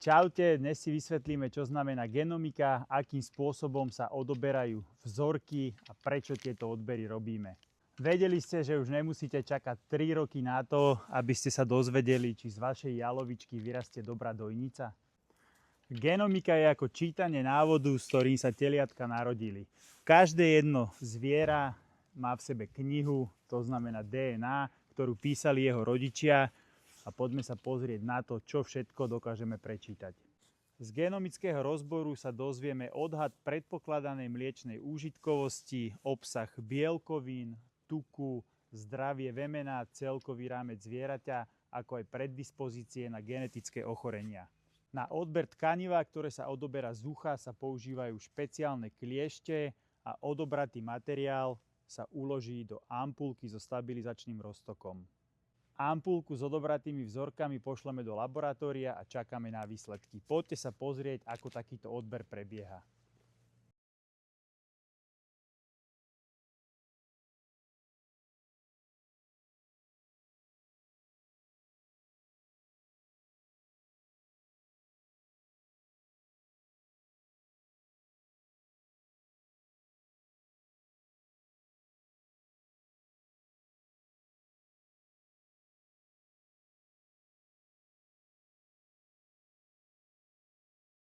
Čaute, dnes si vysvetlíme, čo znamená genomika, akým spôsobom sa odoberajú vzorky a prečo tieto odbery robíme. Vedeli ste, že už nemusíte čakať 3 roky na to, aby ste sa dozvedeli, či z vašej jalovičky vyrastie dobrá dojnica? Genomika je ako čítanie návodu, s ktorým sa teliatka narodili. Každé jedno zviera má v sebe knihu, to znamená DNA, ktorú písali jeho rodičia, a poďme sa pozrieť na to, čo všetko dokážeme prečítať. Z genomického rozboru sa dozvieme odhad predpokladanej mliečnej úžitkovosti, obsah bielkovín, tuku, zdravie vemena, celkový rámec zvieraťa, ako aj predispozície na genetické ochorenia. Na odber tkaniva, ktoré sa odoberá z ucha, sa používajú špeciálne kliešte a odobratý materiál sa uloží do ampulky so stabilizačným roztokom. Ampulku s odobratými vzorkami pošleme do laboratória a čakáme na výsledky. Poďte sa pozrieť, ako takýto odber prebieha.